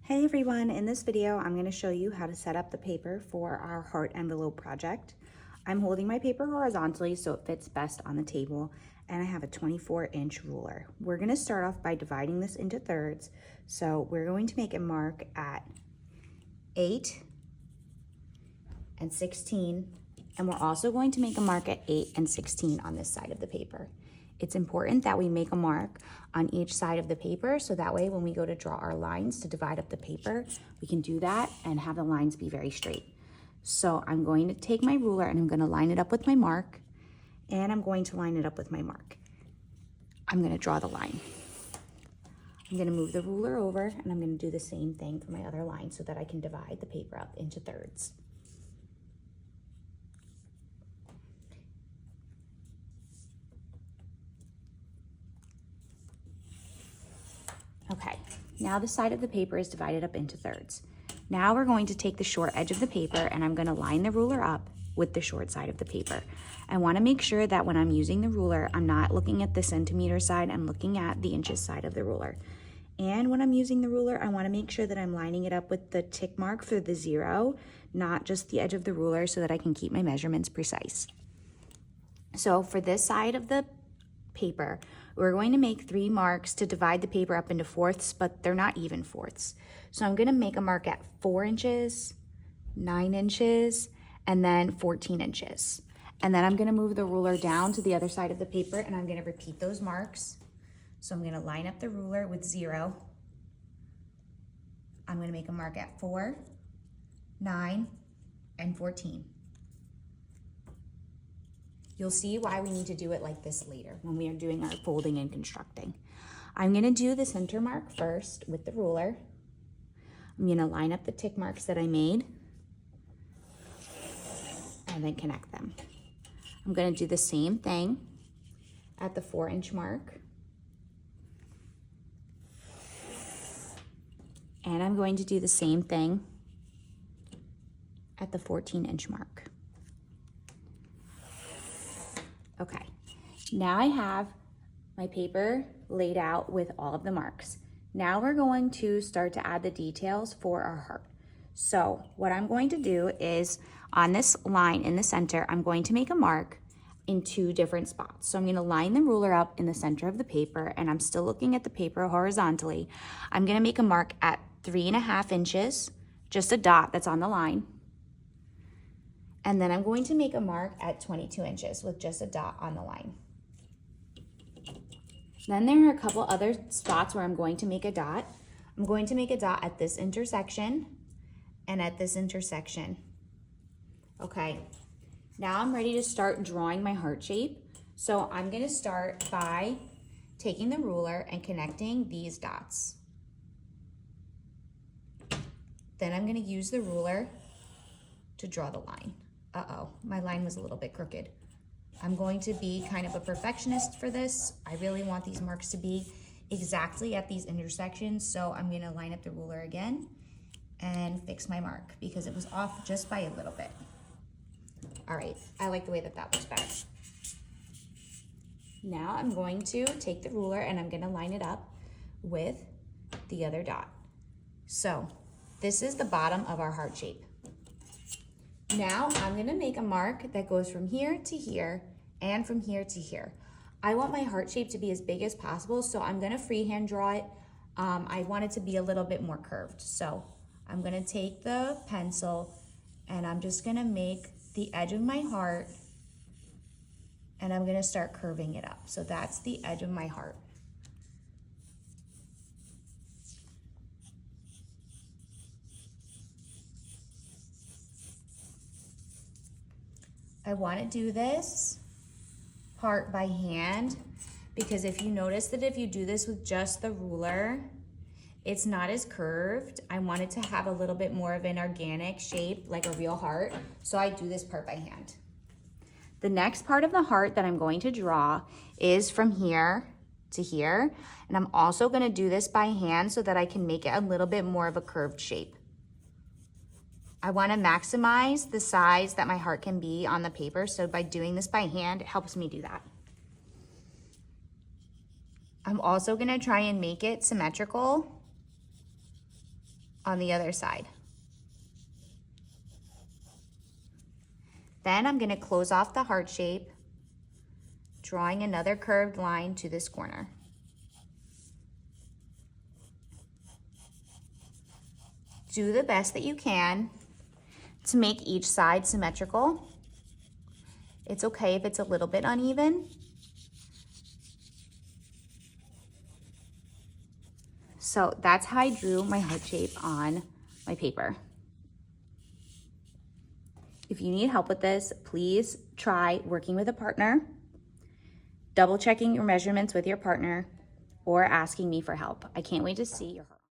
Hey everyone, in this video I'm going to show you how to set up the paper for our heart envelope project. I'm holding my paper horizontally so it fits best on the table, and I have a 24-inch ruler. We're going to start off by dividing this into thirds. So we're going to make a mark at 8 and 16, and we're also going to make a mark at 8 and 16 on this side of the paper. It's important that we make a mark on each side of the paper so that way when we go to draw our lines to divide up the paper, we can do that and have the lines be very straight. So I'm going to take my ruler and I'm going to line it up with my mark, and I'm going to line it up with my mark. I'm going to draw the line. I'm going to move the ruler over, and I'm going to do the same thing for my other line so that I can divide the paper up into thirds. Okay, now the side of the paper is divided up into thirds. Now we're going to take the short edge of the paper and I'm going to line the ruler up with the short side of the paper. I want to make sure that when I'm using the ruler, I'm not looking at the centimeter side, I'm looking at the inches side of the ruler. And when I'm using the ruler, I want to make sure that I'm lining it up with the tick mark for the 0, not just the edge of the ruler, so that I can keep my measurements precise. So for this side of the paper, we're going to make 3 marks to divide the paper up into fourths, but they're not even fourths. So I'm going to make a mark at 4 inches, 9 inches, and then 14 inches. And then I'm going to move the ruler down to the other side of the paper, and I'm going to repeat those marks. So I'm going to line up the ruler with 0. I'm going to make a mark at 4, 9, and 14. You'll see why we need to do it like this later when we are doing our folding and constructing. I'm going to do the center mark first with the ruler. I'm going to line up the tick marks that I made and then connect them. I'm going to do the same thing at the 4-inch mark. And I'm going to do the same thing at the 14-inch mark. Okay, now I have my paper laid out with all of the marks. Now we're going to start to add the details for our heart. So what I'm going to do is on this line in the center, I'm going to make a mark in 2 different spots. So I'm going to line the ruler up in the center of the paper, and I'm still looking at the paper horizontally. I'm going to make a mark at 3.5 inches, just a dot that's on the line. And then I'm going to make a mark at 22 inches with just a dot on the line. Then there are a couple other spots where I'm going to make a dot. I'm going to make a dot at this intersection and at this intersection. Okay, now I'm ready to start drawing my heart shape. So I'm going to start by taking the ruler and connecting these dots. Then I'm going to use the ruler to draw the line. Uh-oh, my line was a little bit crooked. I'm going to be kind of a perfectionist for this. I really want these marks to be exactly at these intersections, so I'm going to line up the ruler again and fix my mark because it was off just by a little bit. All right, I like the way that looks better. Now I'm going to take the ruler and I'm going to line it up with the other dot. So this is the bottom of our heart shape. Now I'm going to make a mark that goes from here to here and from here to here. I want my heart shape to be as big as possible, so I'm going to freehand draw it. I want it to be a little bit more curved. So I'm going to take the pencil and I'm just going to make the edge of my heart, and I'm going to start curving it up. So that's the edge of my heart. I want to do this part by hand because if you notice that if you do this with just the ruler, it's not as curved. I want it to have a little bit more of an organic shape, like a real heart, so I do this part by hand. The next part of the heart that I'm going to draw is from here to here, and I'm also going to do this by hand so that I can make it a little bit more of a curved shape. I want to maximize the size that my heart can be on the paper, so by doing this by hand, it helps me do that. I'm also going to try and make it symmetrical on the other side. Then I'm gonna close off the heart shape, drawing another curved line to this corner. Do the best that you can to make each side symmetrical. It's okay if it's a little bit uneven. So that's how I drew my heart shape on my paper. If you need help with this, please try working with a partner, double checking your measurements with your partner, or asking me for help. I can't wait to see your heart.